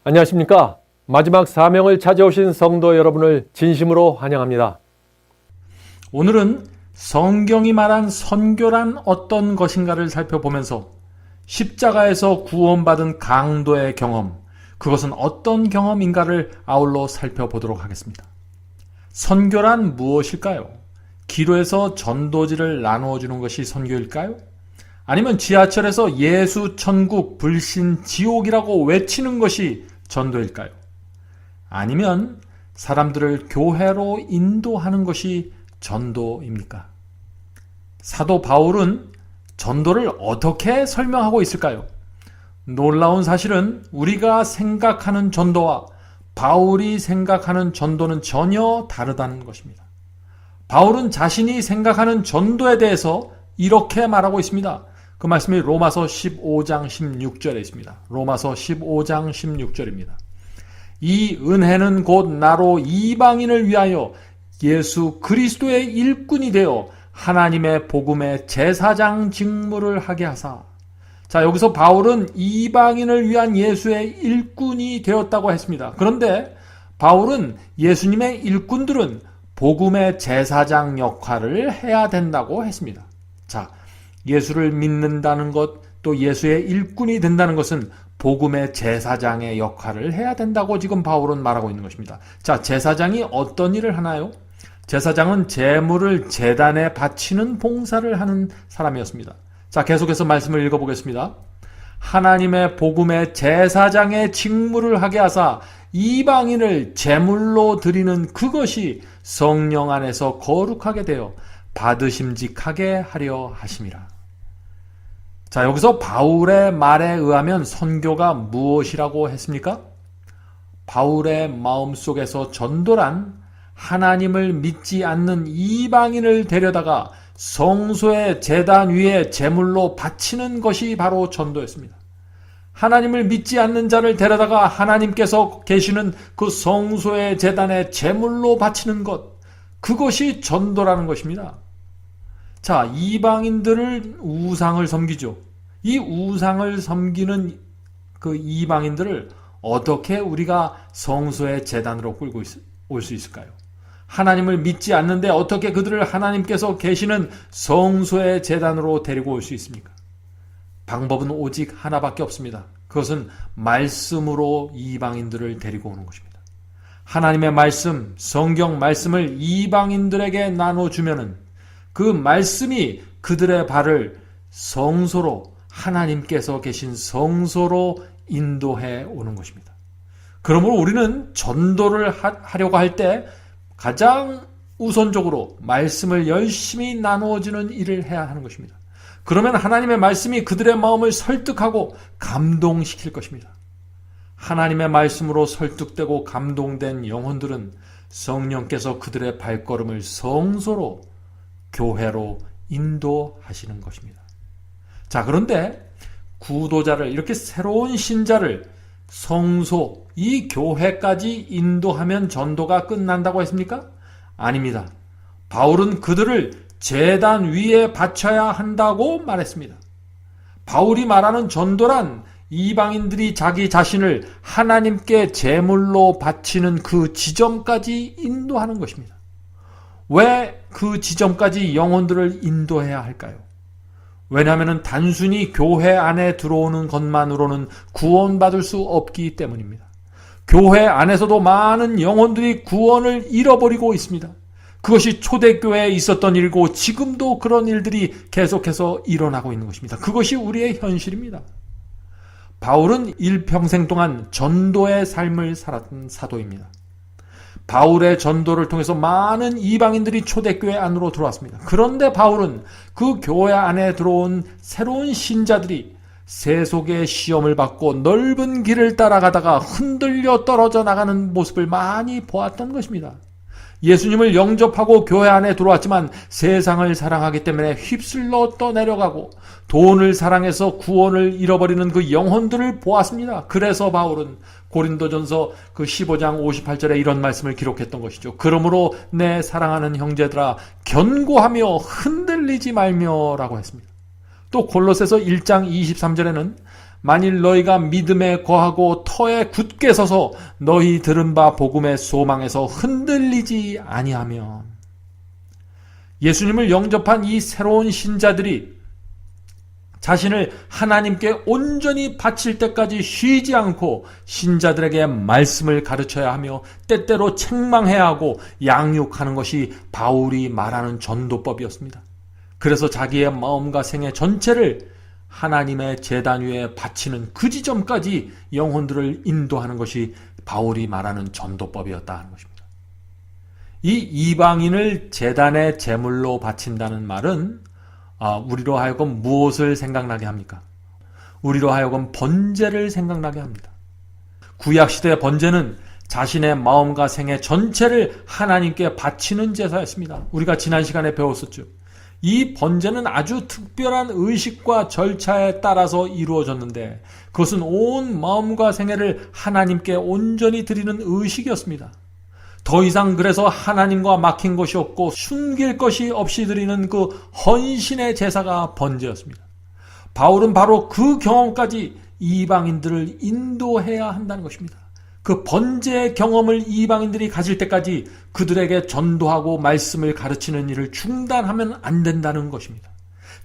안녕하십니까. 마지막 사명을 찾아오신 성도 여러분을 진심으로 환영합니다. 오늘은 성경이 말한 선교란 어떤 것인가를 살펴보면서 십자가에서 구원받은 강도의 경험, 그것은 어떤 경험인가를 아울러 살펴보도록 하겠습니다. 선교란 무엇일까요? 기도에서 전도지를 나누어 주는 것이 선교일까요? 아니면 지하철에서 예수, 천국, 불신, 지옥이라고 외치는 것이 전도일까요? 아니면 사람들을 교회로 인도하는 것이 전도입니까? 사도 바울은 전도를 어떻게 설명하고 있을까요? 놀라운 사실은 우리가 생각하는 전도와 바울이 생각하는 전도는 전혀 다르다는 것입니다. 바울은 자신이 생각하는 전도에 대해서 이렇게 말하고 있습니다. 그 말씀이 로마서 15장 16절에 있습니다. 로마서 15장 16절입니다. 이 은혜는 곧 나로 이방인을 위하여 예수 그리스도의 일꾼이 되어 하나님의 복음의 제사장 직무를 하게 하사. 자, 여기서 바울은 이방인을 위한 예수의 일꾼이 되었다고 했습니다. 그런데 바울은 예수님의 일꾼들은 복음의 제사장 역할을 해야 된다고 했습니다. 자, 예수를 믿는다는 것, 또 예수의 일꾼이 된다는 것은 복음의 제사장의 역할을 해야 된다고 지금 바울은 말하고 있는 것입니다. 자, 제사장이 어떤 일을 하나요? 제사장은 제물을 제단에 바치는 봉사를 하는 사람이었습니다. 자, 계속해서 말씀을 읽어보겠습니다. 하나님의 복음의 제사장의 직무를 하게 하사 이방인을 제물로 드리는 그것이 성령 안에서 거룩하게 되어 받으심직하게 하려 하심이라. 자, 여기서 바울의 말에 의하면 선교가 무엇이라고 했습니까? 바울의 마음속에서 전도란 하나님을 믿지 않는 이방인을 데려다가 성소의 제단 위에 제물로 바치는 것이 바로 전도였습니다. 하나님을 믿지 않는 자를 데려다가 하나님께서 계시는 그 성소의 제단에 제물로 바치는 것, 그것이 전도라는 것입니다. 자, 이방인들을 우상을 섬기죠. 이 우상을 섬기는 그 이방인들을 어떻게 우리가 성소의 제단으로 끌고 올 수 있을까요? 하나님을 믿지 않는데 어떻게 그들을 하나님께서 계시는 성소의 제단으로 데리고 올 수 있습니까? 방법은 오직 하나밖에 없습니다. 그것은 말씀으로 이방인들을 데리고 오는 것입니다. 하나님의 말씀, 성경 말씀을 이방인들에게 나눠주면은 그 말씀이 그들의 발을 성소로, 하나님께서 계신 성소로 인도해 오는 것입니다. 그러므로 우리는 전도를 하려고 할 때 가장 우선적으로 말씀을 열심히 나누어주는 일을 해야 하는 것입니다. 그러면 하나님의 말씀이 그들의 마음을 설득하고 감동시킬 것입니다. 하나님의 말씀으로 설득되고 감동된 영혼들은 성령께서 그들의 발걸음을 성소로, 교회로 인도하시는 것입니다. 자, 그런데 구도자를, 이렇게 새로운 신자를 성소, 이 교회까지 인도하면 전도가 끝난다고 했습니까? 아닙니다. 바울은 그들을 제단 위에 바쳐야 한다고 말했습니다. 바울이 말하는 전도란 이방인들이 자기 자신을 하나님께 제물로 바치는 그 지점까지 인도하는 것입니다. 왜 그 지점까지 영혼들을 인도해야 할까요? 왜냐하면 단순히 교회 안에 들어오는 것만으로는 구원받을 수 없기 때문입니다. 교회 안에서도 많은 영혼들이 구원을 잃어버리고 있습니다. 그것이 초대교회에 있었던 일이고 지금도 그런 일들이 계속해서 일어나고 있는 것입니다. 그것이 우리의 현실입니다. 바울은 일평생 동안 전도의 삶을 살았던 사도입니다. 바울의 전도를 통해서 많은 이방인들이 초대교회 안으로 들어왔습니다. 그런데 바울은 그 교회 안에 들어온 새로운 신자들이 세속의 시험을 받고 넓은 길을 따라가다가 흔들려 떨어져 나가는 모습을 많이 보았던 것입니다. 예수님을 영접하고 교회 안에 들어왔지만 세상을 사랑하기 때문에 휩쓸러 떠내려가고 돈을 사랑해서 구원을 잃어버리는 그 영혼들을 보았습니다. 그래서 바울은 고린도전서 그 15장 58절에 이런 말씀을 기록했던 것이죠. 그러므로 내 사랑하는 형제들아 견고하며 흔들리지 말며라고 했습니다. 또 골로새서 1장 23절에는 만일 너희가 믿음에 거하고 터에 굳게 서서 너희 들은 바 복음의 소망에서 흔들리지 아니하면. 예수님을 영접한 이 새로운 신자들이 자신을 하나님께 온전히 바칠 때까지 쉬지 않고 신자들에게 말씀을 가르쳐야 하며 때때로 책망해야 하고 양육하는 것이 바울이 말하는 전도법이었습니다. 그래서 자기의 마음과 생애 전체를 하나님의 제단 위에 바치는 그 지점까지 영혼들을 인도하는 것이 바울이 말하는 전도법이었다 하는 것입니다. 이 이방인을 제단의 제물로 바친다는 말은 우리로 하여금 무엇을 생각나게 합니까? 우리로 하여금 번제를 생각나게 합니다. 구약시대의 번제는 자신의 마음과 생애 전체를 하나님께 바치는 제사였습니다. 우리가 지난 시간에 배웠었죠. 이 번제는 아주 특별한 의식과 절차에 따라서 이루어졌는데 그것은 온 마음과 생애를 하나님께 온전히 드리는 의식이었습니다. 더 이상 그래서 하나님과 막힌 것이 없고 숨길 것이 없이 드리는 그 헌신의 제사가 번제였습니다. 바울은 바로 그 경험까지 이방인들을 인도해야 한다는 것입니다. 그 번제의 경험을 이방인들이 가질 때까지 그들에게 전도하고 말씀을 가르치는 일을 중단하면 안 된다는 것입니다.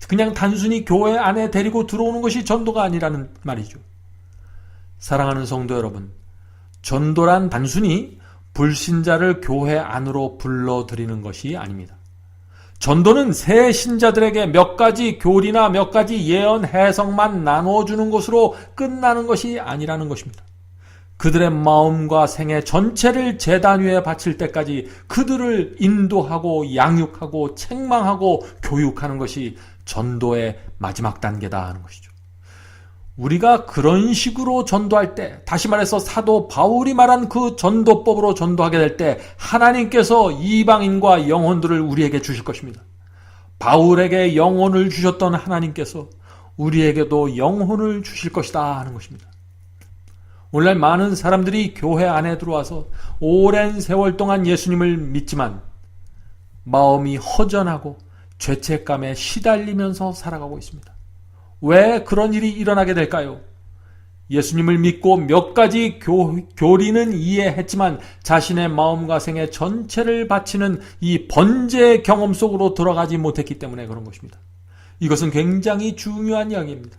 그냥 단순히 교회 안에 데리고 들어오는 것이 전도가 아니라는 말이죠. 사랑하는 성도 여러분, 전도란 단순히 불신자를 교회 안으로 불러들이는 것이 아닙니다. 전도는 새 신자들에게 몇 가지 교리나 몇 가지 예언 해석만 나눠주는 것으로 끝나는 것이 아니라는 것입니다. 그들의 마음과 생애 전체를 제단 위에 바칠 때까지 그들을 인도하고 양육하고 책망하고 교육하는 것이 전도의 마지막 단계다 하는 것이죠. 우리가 그런 식으로 전도할 때, 다시 말해서 사도 바울이 말한 그 전도법으로 전도하게 될 때 하나님께서 이방인과 영혼들을 우리에게 주실 것입니다. 바울에게 영혼을 주셨던 하나님께서 우리에게도 영혼을 주실 것이다 하는 것입니다. 오늘날 많은 사람들이 교회 안에 들어와서 오랜 세월 동안 예수님을 믿지만 마음이 허전하고 죄책감에 시달리면서 살아가고 있습니다. 왜 그런 일이 일어나게 될까요? 예수님을 믿고 몇 가지 교리는 이해했지만 자신의 마음과 생애 전체를 바치는 이 번제의 경험 속으로 들어가지 못했기 때문에 그런 것입니다. 이것은 굉장히 중요한 이야기입니다.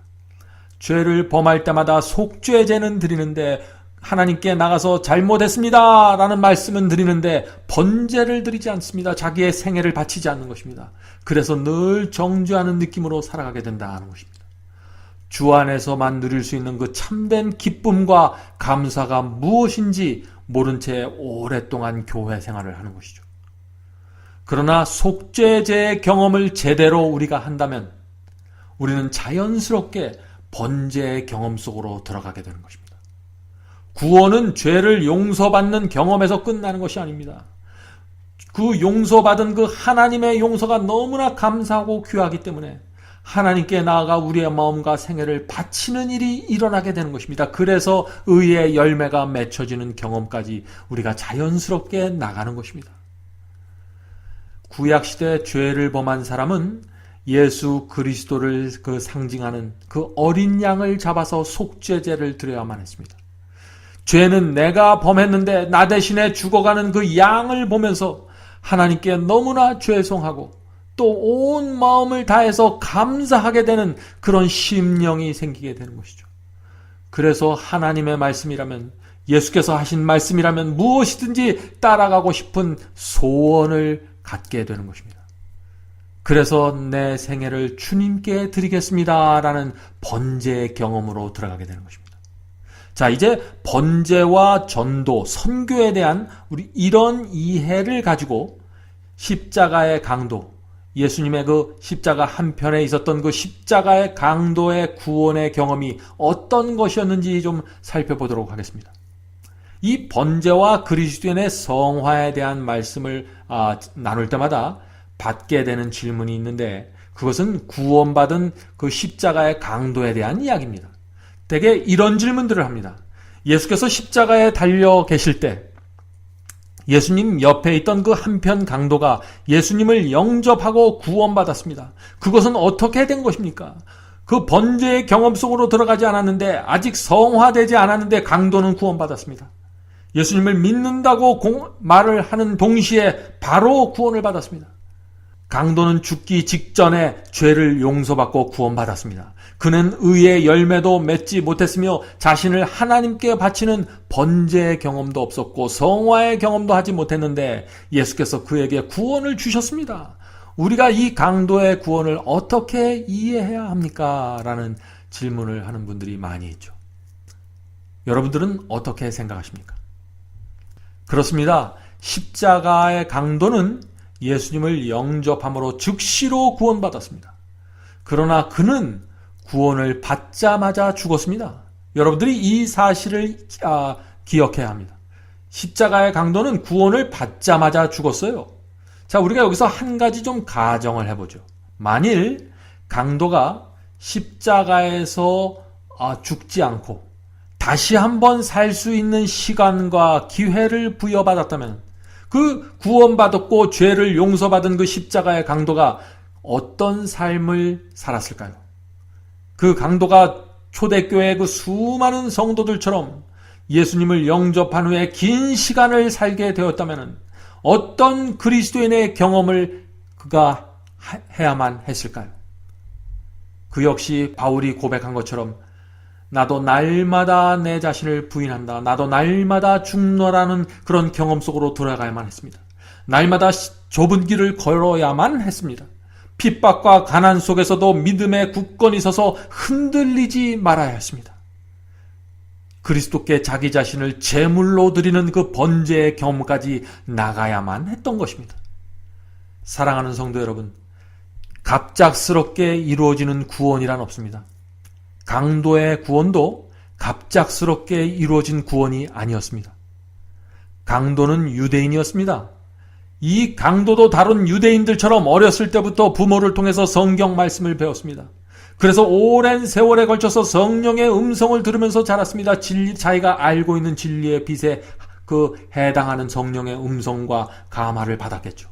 죄를 범할 때마다 속죄제는 드리는데 하나님께 나가서 잘못했습니다 라는 말씀은 드리는데 번제를 드리지 않습니다. 자기의 생애를 바치지 않는 것입니다. 그래서 늘 정죄하는 느낌으로 살아가게 된다는 것입니다. 주 안에서만 누릴 수 있는 그 참된 기쁨과 감사가 무엇인지 모른 채 오랫동안 교회 생활을 하는 것이죠. 그러나 속죄제의 경험을 제대로 우리가 한다면 우리는 자연스럽게 번제의 경험 속으로 들어가게 되는 것입니다. 구원은 죄를 용서받는 경험에서 끝나는 것이 아닙니다. 그 용서받은 그 하나님의 용서가 너무나 감사하고 귀하기 때문에 하나님께 나아가 우리의 마음과 생애를 바치는 일이 일어나게 되는 것입니다. 그래서 의의 열매가 맺혀지는 경험까지 우리가 자연스럽게 나가는 것입니다. 구약시대 죄를 범한 사람은 예수 그리스도를 상징하는 그 어린 양을 잡아서 속죄제를 드려야만 했습니다. 죄는 내가 범했는데 나 대신에 죽어가는 그 양을 보면서 하나님께 너무나 죄송하고 또 온 마음을 다해서 감사하게 되는 그런 심령이 생기게 되는 것이죠. 그래서 하나님의 말씀이라면, 예수께서 하신 말씀이라면 무엇이든지 따라가고 싶은 소원을 갖게 되는 것입니다. 그래서 내 생애를 주님께 드리겠습니다 라는 번제의 경험으로 들어가게 되는 것입니다. 자, 이제 번제와 전도, 선교에 대한 우리 이런 이해를 가지고 십자가의 강도, 예수님의 그 십자가 한편에 있었던 그 십자가의 강도의 구원의 경험이 어떤 것이었는지 좀 살펴보도록 하겠습니다. 이 번제와 그리스도인의 성화에 대한 말씀을 나눌 때마다 받게 되는 질문이 있는데, 그것은 구원받은 그 십자가의 강도에 대한 이야기입니다. 대개 이런 질문들을 합니다. 예수께서 십자가에 달려 계실 때 예수님 옆에 있던 그 한편 강도가 예수님을 영접하고 구원받았습니다. 그것은 어떻게 된 것입니까? 그 번제의 경험 속으로 들어가지 않았는데, 아직 성화되지 않았는데 강도는 구원받았습니다. 예수님을 믿는다고 말을 하는 동시에 바로 구원을 받았습니다. 강도는 죽기 직전에 죄를 용서받고 구원받았습니다. 그는 의의 열매도 맺지 못했으며 자신을 하나님께 바치는 번제의 경험도 없었고 성화의 경험도 하지 못했는데 예수께서 그에게 구원을 주셨습니다. 우리가 이 강도의 구원을 어떻게 이해해야 합니까? 라는 질문을 하는 분들이 많이 있죠. 여러분들은 어떻게 생각하십니까? 그렇습니다. 십자가의 강도는 예수님을 영접함으로 즉시로 구원받았습니다. 그러나 그는 구원을 받자마자 죽었습니다. 여러분들이 이 사실을 기억해야 합니다. 십자가의 강도는 구원을 받자마자 죽었어요. 자, 우리가 여기서 한 가지 좀 가정을 해보죠. 만일 강도가 십자가에서 죽지 않고 다시 한번 살 수 있는 시간과 기회를 부여받았다면 그 구원받았고 죄를 용서받은 그 십자가의 강도가 어떤 삶을 살았을까요? 그 강도가 초대교회의 그 수많은 성도들처럼 예수님을 영접한 후에 긴 시간을 살게 되었다면 어떤 그리스도인의 경험을 그가 해야만 했을까요? 그 역시 바울이 고백한 것처럼 나도 날마다 내 자신을 부인한다. 나도 날마다 죽노라는 그런 경험 속으로 들어가야만 했습니다. 날마다 좁은 길을 걸어야만 했습니다. 핍박과 가난 속에서도 믿음의 굳건히 서서 흔들리지 말아야 했습니다. 그리스도께 자기 자신을 제물로 드리는 그 번제의 경험까지 나가야만 했던 것입니다. 사랑하는 성도 여러분, 갑작스럽게 이루어지는 구원이란 없습니다. 강도의 구원도 갑작스럽게 이루어진 구원이 아니었습니다. 강도는 유대인이었습니다. 이 강도도 다른 유대인들처럼 어렸을 때부터 부모를 통해서 성경 말씀을 배웠습니다. 그래서 오랜 세월에 걸쳐서 성령의 음성을 들으면서 자랐습니다. 자기가 알고 있는 진리의 빛에 해당하는 성령의 음성과 감화를 받았겠죠.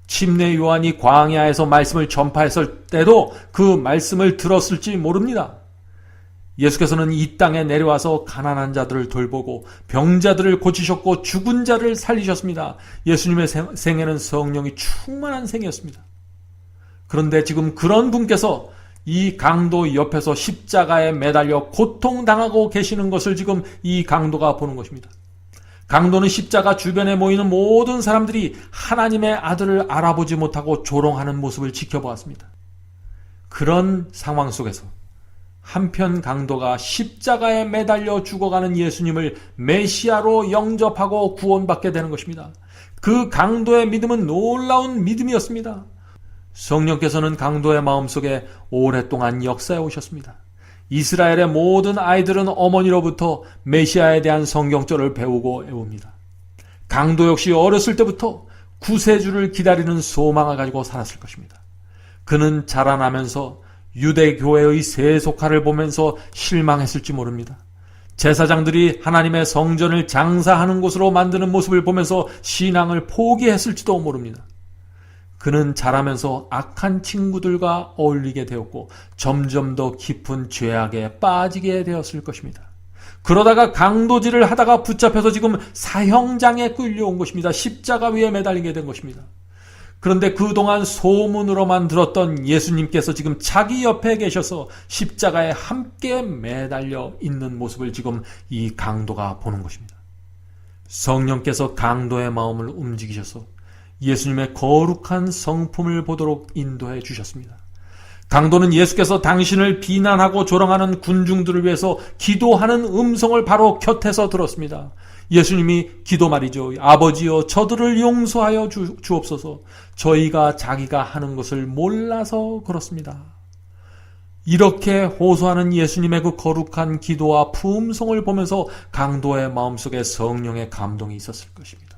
침례 요한이 광야에서 말씀을 전파했을 때도 그 말씀을 들었을지 모릅니다. 예수께서는 이 땅에 내려와서 가난한 자들을 돌보고 병자들을 고치셨고 죽은 자를 살리셨습니다. 예수님의 생애는 성령이 충만한 생이었습니다. 그런데 지금 그런 분께서 이 강도 옆에서 십자가에 매달려 고통당하고 계시는 것을 지금 이 강도가 보는 것입니다. 강도는 십자가 주변에 모이는 모든 사람들이 하나님의 아들을 알아보지 못하고 조롱하는 모습을 지켜보았습니다. 그런 상황 속에서 한편 강도가 십자가에 매달려 죽어가는 예수님을 메시아로 영접하고 구원받게 되는 것입니다. 그 강도의 믿음은 놀라운 믿음이었습니다. 성령께서는 강도의 마음속에 오랫동안 역사해 오셨습니다. 이스라엘의 모든 아이들은 어머니로부터 메시아에 대한 성경절을 배우고 애웁니다. 강도 역시 어렸을 때부터 구세주를 기다리는 소망을 가지고 살았을 것입니다. 그는 자라나면서 유대교회의 세속화를 보면서 실망했을지 모릅니다. 제사장들이 하나님의 성전을 장사하는 곳으로 만드는 모습을 보면서 신앙을 포기했을지도 모릅니다. 그는 자라면서 악한 친구들과 어울리게 되었고 점점 더 깊은 죄악에 빠지게 되었을 것입니다. 그러다가 강도질을 하다가 붙잡혀서 지금 사형장에 끌려온 것입니다. 십자가 위에 매달리게 된 것입니다. 그런데 그동안 소문으로만 들었던 예수님께서 지금 자기 옆에 계셔서 십자가에 함께 매달려 있는 모습을 지금 이 강도가 보는 것입니다. 성령께서 강도의 마음을 움직이셔서 예수님의 거룩한 성품을 보도록 인도해 주셨습니다. 강도는 예수께서 당신을 비난하고 조롱하는 군중들을 위해서 기도하는 음성을 바로 곁에서 들었습니다. 예수님이 기도 말이죠. 아버지여 저들을 용서하여 주옵소서. 저희가 자기가 하는 것을 몰라서 그렇습니다. 이렇게 호소하는 예수님의 그 거룩한 기도와 품성을 보면서 강도의 마음속에 성령의 감동이 있었을 것입니다.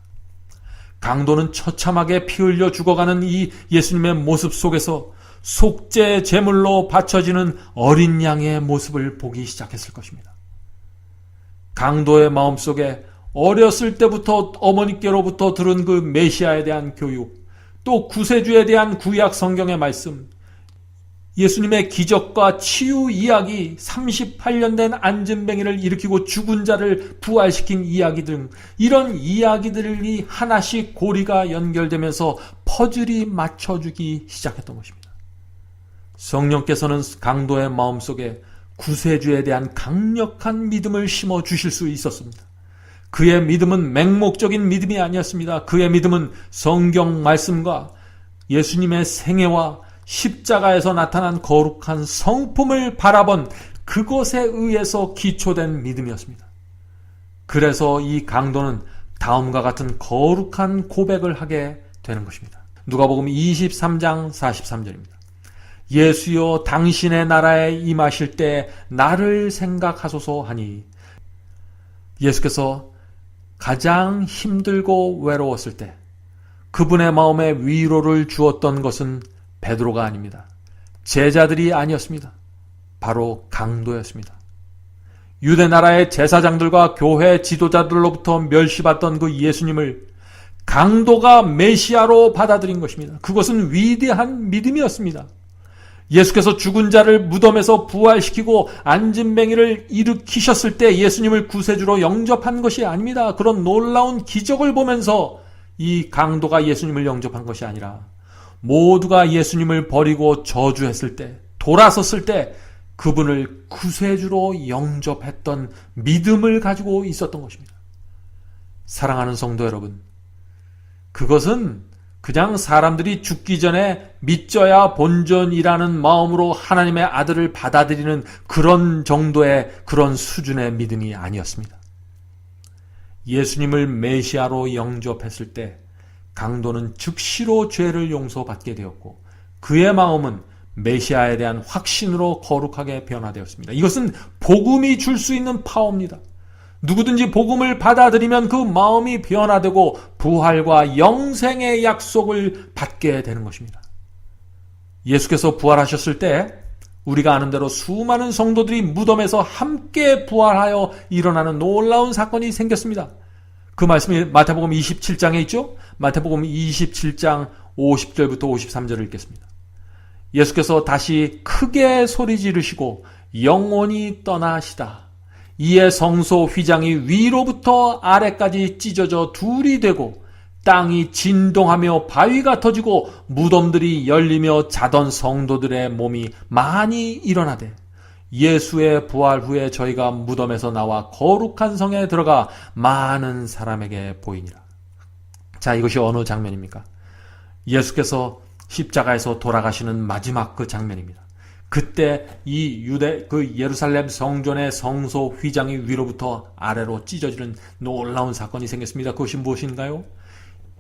강도는 처참하게 피 흘려 죽어가는 이 예수님의 모습 속에서 속죄 제물로 바쳐지는 어린 양의 모습을 보기 시작했을 것입니다. 강도의 마음속에 어렸을 때부터 어머니께로부터 들은 그 메시아에 대한 교육, 또 구세주에 대한 구약 성경의 말씀, 예수님의 기적과 치유 이야기, 38년 된 안진뱅이를 일으키고 죽은 자를 부활시킨 이야기 등 이런 이야기들이 하나씩 고리가 연결되면서 퍼즐이 맞춰주기 시작했던 것입니다. 성령께서는 강도의 마음속에 구세주에 대한 강력한 믿음을 심어 주실 수 있었습니다. 그의 믿음은 맹목적인 믿음이 아니었습니다. 그의 믿음은 성경 말씀과 예수님의 생애와 십자가에서 나타난 거룩한 성품을 바라본 그것에 의해서 기초된 믿음이었습니다. 그래서 이 강도는 다음과 같은 거룩한 고백을 하게 되는 것입니다. 누가복음 23장 43절입니다. 예수여 당신의 나라에 임하실 때 나를 생각하소서 하니, 예수께서 가장 힘들고 외로웠을 때 그분의 마음에 위로를 주었던 것은 베드로가 아닙니다. 제자들이 아니었습니다. 바로 강도였습니다. 유대 나라의 제사장들과 교회 지도자들로부터 멸시받던 그 예수님을 강도가 메시아로 받아들인 것입니다. 그것은 위대한 믿음이었습니다. 예수께서 죽은 자를 무덤에서 부활시키고 안진뱅이를 일으키셨을 때 예수님을 구세주로 영접한 것이 아닙니다. 그런 놀라운 기적을 보면서 이 강도가 예수님을 영접한 것이 아니라 모두가 예수님을 버리고 저주했을 때, 돌아섰을 때 그분을 구세주로 영접했던 믿음을 가지고 있었던 것입니다. 사랑하는 성도 여러분, 그것은 그냥 사람들이 죽기 전에 믿져야 본전이라는 마음으로 하나님의 아들을 받아들이는 그런 정도의, 그런 수준의 믿음이 아니었습니다. 예수님을 메시아로 영접했을 때 강도는 즉시로 죄를 용서받게 되었고 그의 마음은 메시아에 대한 확신으로 거룩하게 변화되었습니다. 이것은 복음이 줄 수 있는 파워입니다. 누구든지 복음을 받아들이면 그 마음이 변화되고 부활과 영생의 약속을 받게 되는 것입니다. 예수께서 부활하셨을 때 우리가 아는 대로 수많은 성도들이 무덤에서 함께 부활하여 일어나는 놀라운 사건이 생겼습니다. 그 말씀이 마태복음 27장에 있죠? 마태복음 27장 50절부터 53절을 읽겠습니다. 예수께서 다시 크게 소리 지르시고 영원히 떠나시다. 이에 성소 휘장이 위로부터 아래까지 찢어져 둘이 되고 땅이 진동하며 바위가 터지고 무덤들이 열리며 자던 성도들의 몸이 많이 일어나되 예수의 부활 후에 저희가 무덤에서 나와 거룩한 성에 들어가 많은 사람에게 보이니라. 자, 이것이 어느 장면입니까? 예수께서 십자가에서 돌아가시는 마지막 그 장면입니다. 그때 이 예루살렘 성전의 성소 휘장이 위로부터 아래로 찢어지는 놀라운 사건이 생겼습니다. 그것이 무엇인가요?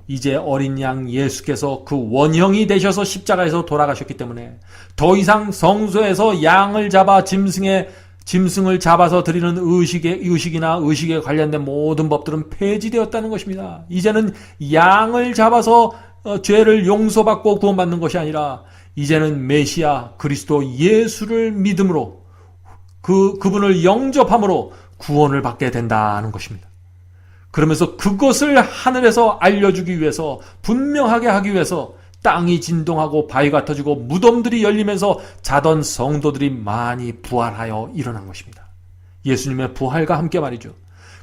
이제 어린 양 예수께서 그 원형이 되셔서 십자가에서 돌아가셨기 때문에 더 이상 성소에서 양을 잡아 짐승을 잡아서 드리는 의식이나 의식에 관련된 모든 법들은 폐지되었다는 것입니다. 이제는 양을 잡아서 죄를 용서받고 구원받는 것이 아니라 이제는 메시아 그리스도 예수를 믿음으로 그분을 영접함으로 구원을 받게 된다는 것입니다. 그러면서 그것을 하늘에서 알려주기 위해서, 분명하게 하기 위해서 땅이 진동하고 바위가 터지고 무덤들이 열리면서 자던 성도들이 많이 부활하여 일어난 것입니다. 예수님의 부활과 함께 말이죠.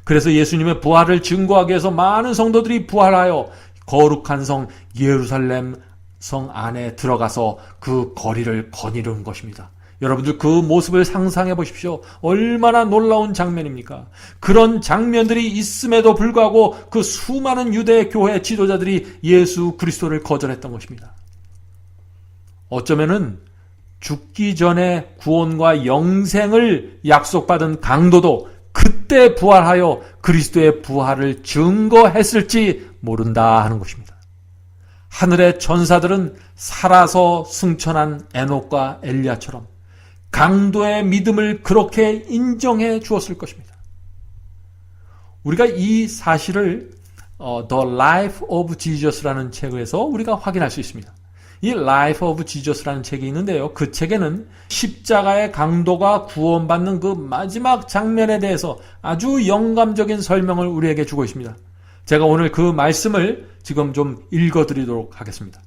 그래서 예수님의 부활을 증거하기 위해서 많은 성도들이 부활하여 거룩한 성 예루살렘 성 안에 들어가서 그 거리를 거니는 것입니다. 여러분들 그 모습을 상상해 보십시오. 얼마나 놀라운 장면입니까? 그런 장면들이 있음에도 불구하고 그 수많은 유대 교회 지도자들이 예수 그리스도를 거절했던 것입니다. 어쩌면은 죽기 전에 구원과 영생을 약속받은 강도도 그때 부활하여 그리스도의 부활을 증거했을지 모른다 하는 것입니다. 하늘의 천사들은 살아서 승천한 에녹과 엘리야처럼 강도의 믿음을 그렇게 인정해 주었을 것입니다. 우리가 이 사실을 The Life of Jesus라는 책에서 우리가 확인할 수 있습니다. 이 Life of Jesus라는 책이 있는데요. 그 책에는 십자가의 강도가 구원받는 그 마지막 장면에 대해서 아주 영감적인 설명을 우리에게 주고 있습니다. 제가 오늘 그 말씀을 지금 좀 읽어드리도록 하겠습니다.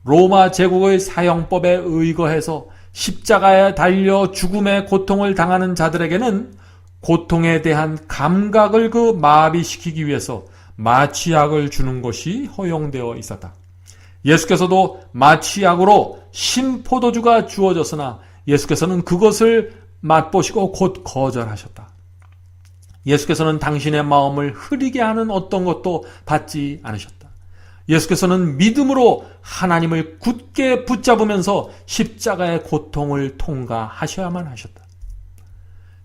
로마 제국의 사형법에 의거해서 십자가에 달려 죽음의 고통을 당하는 자들에게는 고통에 대한 감각을 마비시키기 위해서 마취약을 주는 것이 허용되어 있었다. 예수께서도 마취약으로 신포도주가 주어졌으나 예수께서는 그것을 맛보시고 곧 거절하셨다. 예수께서는 당신의 마음을 흐리게 하는 어떤 것도 받지 않으셨다. 예수께서는 믿음으로 하나님을 굳게 붙잡으면서 십자가의 고통을 통과하셔야만 하셨다.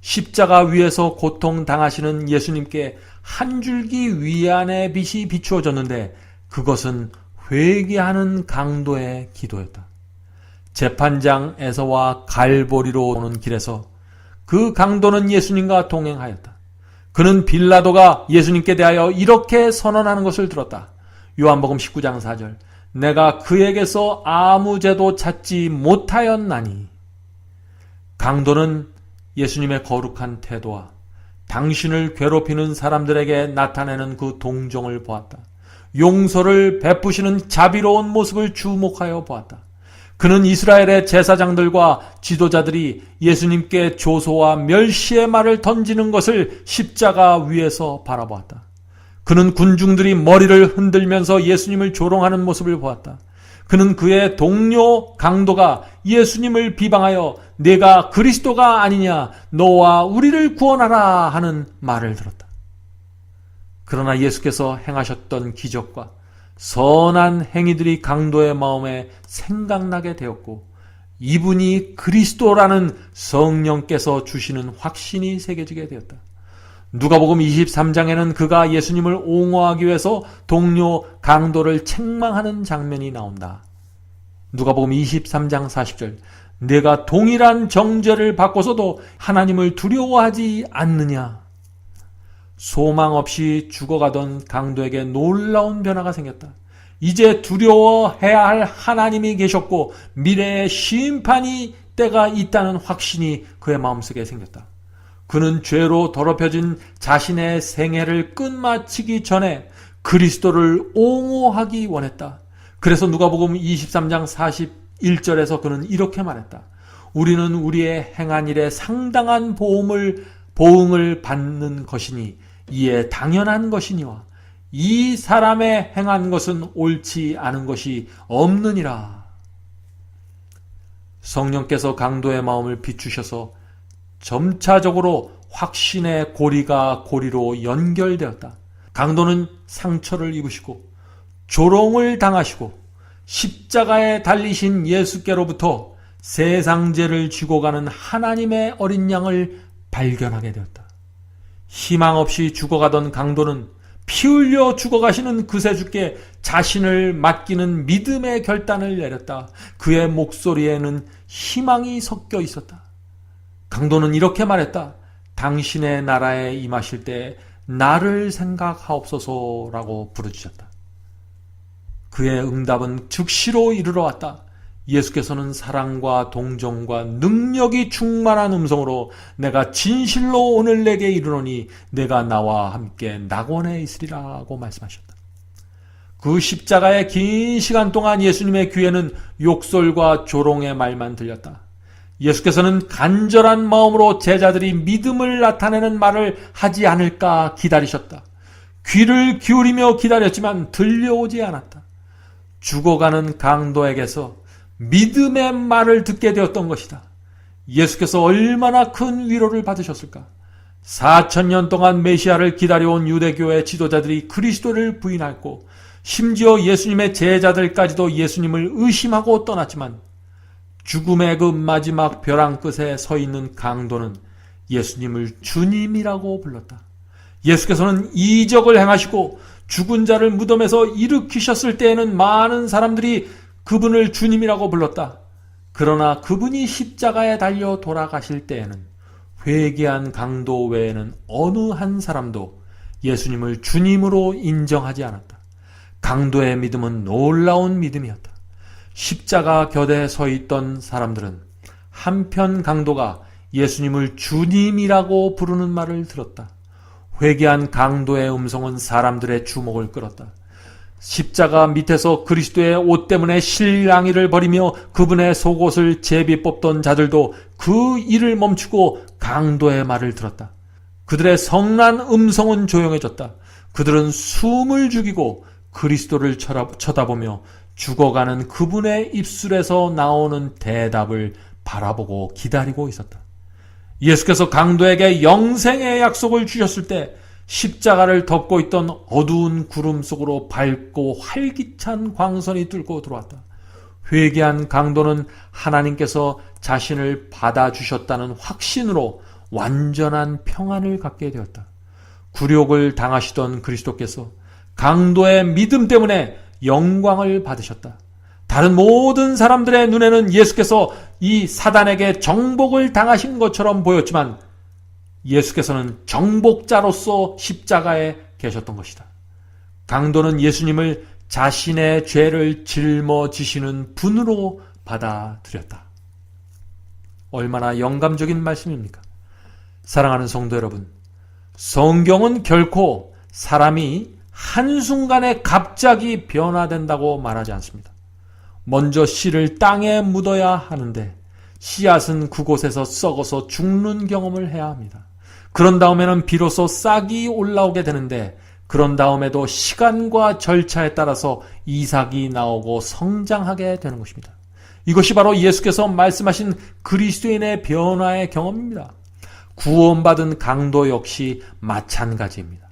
십자가 위에서 고통당하시는 예수님께 한 줄기 위안의 빛이 비추어졌는데 그것은 회개하는 강도의 기도였다. 재판장에서와 갈보리로 오는 길에서 그 강도는 예수님과 동행하였다. 그는 빌라도가 예수님께 대하여 이렇게 선언하는 것을 들었다. 요한복음 19장 4절. 내가 그에게서 아무 죄도 찾지 못하였나니. 강도는 예수님의 거룩한 태도와 당신을 괴롭히는 사람들에게 나타내는 그 동정을 보았다. 용서를 베푸시는 자비로운 모습을 주목하여 보았다. 그는 이스라엘의 제사장들과 지도자들이 예수님께 조소와 멸시의 말을 던지는 것을 십자가 위에서 바라보았다. 그는 군중들이 머리를 흔들면서 예수님을 조롱하는 모습을 보았다. 그는 그의 동료 강도가 예수님을 비방하여 내가 그리스도가 아니냐, 너와 우리를 구원하라 하는 말을 들었다. 그러나 예수께서 행하셨던 기적과 선한 행위들이 강도의 마음에 생각나게 되었고 이분이 그리스도라는 성령께서 주시는 확신이 새겨지게 되었다. 누가복음 23장에는 그가 예수님을 옹호하기 위해서 동료 강도를 책망하는 장면이 나온다. 누가복음 23장 40절. 내가 동일한 정죄를 받고서도 하나님을 두려워하지 않느냐. 소망 없이 죽어가던 강도에게 놀라운 변화가 생겼다. 이제 두려워해야 할 하나님이 계셨고 미래의 심판이 때가 있다는 확신이 그의 마음속에 생겼다. 그는 죄로 더럽혀진 자신의 생애를 끝마치기 전에 그리스도를 옹호하기 원했다. 그래서 누가복음 23장 41절에서 그는 이렇게 말했다. 우리는 우리의 행한 일에 상당한 보응을 받는 것이니 이에 당연한 것이니와 이 사람의 행한 것은 옳지 않은 것이 없느니라. 성령께서 강도의 마음을 비추셔서 점차적으로 확신의 고리가 고리로 연결되었다. 강도는 상처를 입으시고 조롱을 당하시고 십자가에 달리신 예수께로부터 세상 죄를 지고 가는 하나님의 어린 양을 발견하게 되었다. 희망 없이 죽어가던 강도는 피 흘려 죽어가시는 그새주께 자신을 맡기는 믿음의 결단을 내렸다. 그의 목소리에는 희망이 섞여 있었다. 강도는 이렇게 말했다. 당신의 나라에 임하실 때 나를 생각하옵소서라고 부르짖었다. 그의 응답은 즉시로 이르러 왔다. 예수께서는 사랑과 동정과 능력이 충만한 음성으로 내가 진실로 오늘 내게 이르노니 내가 나와 함께 낙원에 있으리라고 말씀하셨다. 그 십자가의 긴 시간 동안 예수님의 귀에는 욕설과 조롱의 말만 들렸다. 예수께서는 간절한 마음으로 제자들이 믿음을 나타내는 말을 하지 않을까 기다리셨다. 귀를 기울이며 기다렸지만 들려오지 않았다. 죽어가는 강도에게서 믿음의 말을 듣게 되었던 것이다. 예수께서 얼마나 큰 위로를 받으셨을까? 4,000년 동안 메시아를 기다려온 유대교의 지도자들이 그리스도를 부인했고 심지어 예수님의 제자들까지도 예수님을 의심하고 떠났지만 죽음의 그 마지막 벼랑 끝에 서 있는 강도는 예수님을 주님이라고 불렀다. 예수께서는 이적을 행하시고 죽은 자를 무덤에서 일으키셨을 때에는 많은 사람들이 그분을 주님이라고 불렀다. 그러나 그분이 십자가에 달려 돌아가실 때에는 회개한 강도 외에는 어느 한 사람도 예수님을 주님으로 인정하지 않았다. 강도의 믿음은 놀라운 믿음이었다. 십자가 곁에 서 있던 사람들은 한편 강도가 예수님을 주님이라고 부르는 말을 들었다. 회개한 강도의 음성은 사람들의 주목을 끌었다. 십자가 밑에서 그리스도의 옷 때문에 실랑이를 벌이며 그분의 속옷을 제비 뽑던 자들도 그 일을 멈추고 강도의 말을 들었다. 그들의 성난 음성은 조용해졌다. 그들은 숨을 죽이고 그리스도를 쳐다보며 죽어가는 그분의 입술에서 나오는 대답을 바라보고 기다리고 있었다. 예수께서 강도에게 영생의 약속을 주셨을 때 십자가를 덮고 있던 어두운 구름 속으로 밝고 활기찬 광선이 뚫고 들어왔다. 회개한 강도는 하나님께서 자신을 받아주셨다는 확신으로 완전한 평안을 갖게 되었다. 굴욕을 당하시던 그리스도께서 강도의 믿음 때문에 영광을 받으셨다. 다른 모든 사람들의 눈에는 예수께서 이 사단에게 정복을 당하신 것처럼 보였지만 예수께서는 정복자로서 십자가에 계셨던 것이다. 강도는 예수님을 자신의 죄를 짊어지시는 분으로 받아들였다. 얼마나 영감적인 말씀입니까? 사랑하는 성도 여러분, 성경은 결코 사람이 한순간에 갑자기 변화된다고 말하지 않습니다. 먼저 씨를 땅에 묻어야 하는데 씨앗은 그곳에서 썩어서 죽는 경험을 해야 합니다. 그런 다음에는 비로소 싹이 올라오게 되는데 그런 다음에도 시간과 절차에 따라서 이삭이 나오고 성장하게 되는 것입니다. 이것이 바로 예수께서 말씀하신 그리스도인의 변화의 경험입니다. 구원받은 강도 역시 마찬가지입니다.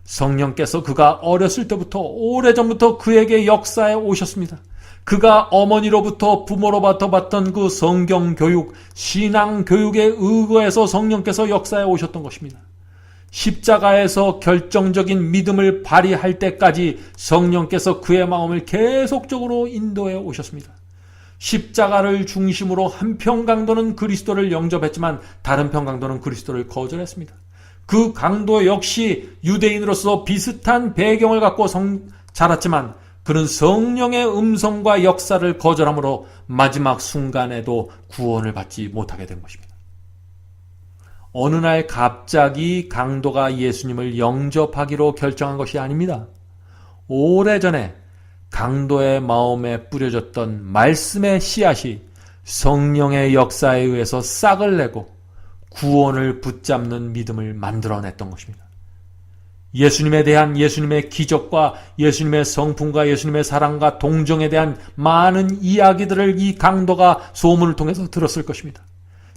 성령께서 그가 어렸을 때부터 오래전부터 그에게 역사에 오셨습니다. 그가 어머니로부터 부모로부터 받던 그 성경 교육, 신앙 교육에 의거해서 성령께서 역사에 오셨던 것입니다. 십자가에서 결정적인 믿음을 발휘할 때까지 성령께서 그의 마음을 계속적으로 인도해 오셨습니다. 십자가를 중심으로 한편 강도는 그리스도를 영접했지만 다른 편 강도는 그리스도를 거절했습니다. 그 강도 역시 유대인으로서 비슷한 배경을 갖고 자랐지만 그는 성령의 음성과 역사를 거절함으로 마지막 순간에도 구원을 받지 못하게 된 것입니다. 어느 날 갑자기 강도가 예수님을 영접하기로 결정한 것이 아닙니다. 오래전에 강도의 마음에 뿌려졌던 말씀의 씨앗이 성령의 역사에 의해서 싹을 내고 구원을 붙잡는 믿음을 만들어냈던 것입니다. 예수님에 대한 예수님의 기적과 예수님의 성품과 예수님의 사랑과 동정에 대한 많은 이야기들을 이 강도가 소문을 통해서 들었을 것입니다.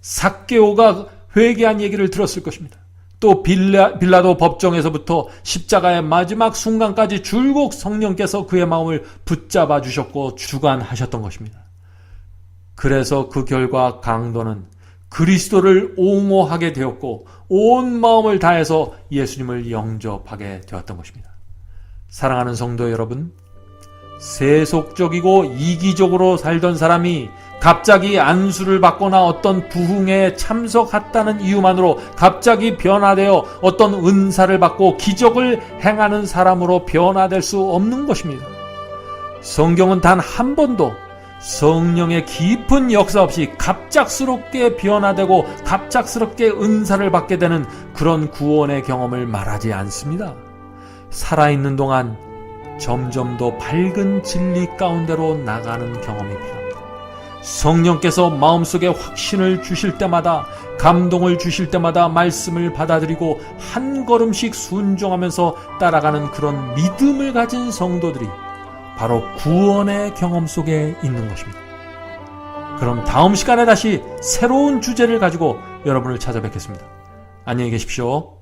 삭개오가 회개한 얘기를 들었을 것입니다. 또 빌라도 법정에서부터 십자가의 마지막 순간까지 줄곧 성령께서 그의 마음을 붙잡아 주셨고 주관하셨던 것입니다. 그래서 그 결과 강도는 그리스도를 옹호하게 되었고 온 마음을 다해서 예수님을 영접하게 되었던 것입니다. 사랑하는 성도 여러분, 세속적이고 이기적으로 살던 사람이 갑자기 안수를 받거나 어떤 부흥회에 참석했다는 이유만으로 갑자기 변화되어 어떤 은사를 받고 기적을 행하는 사람으로 변화될 수 없는 것입니다. 성경은 단 한 번도 성령의 깊은 역사 없이 갑작스럽게 변화되고 갑작스럽게 은사를 받게 되는 그런 구원의 경험을 말하지 않습니다. 살아있는 동안 점점 더 밝은 진리 가운데로 나가는 경험이 필요합니다. 성령께서 마음속에 확신을 주실 때마다, 감동을 주실 때마다 말씀을 받아들이고 한 걸음씩 순종하면서 따라가는 그런 믿음을 가진 성도들이 바로 구원의 경험 속에 있는 것입니다. 그럼 다음 시간에 다시 새로운 주제를 가지고 여러분을 찾아뵙겠습니다. 안녕히 계십시오.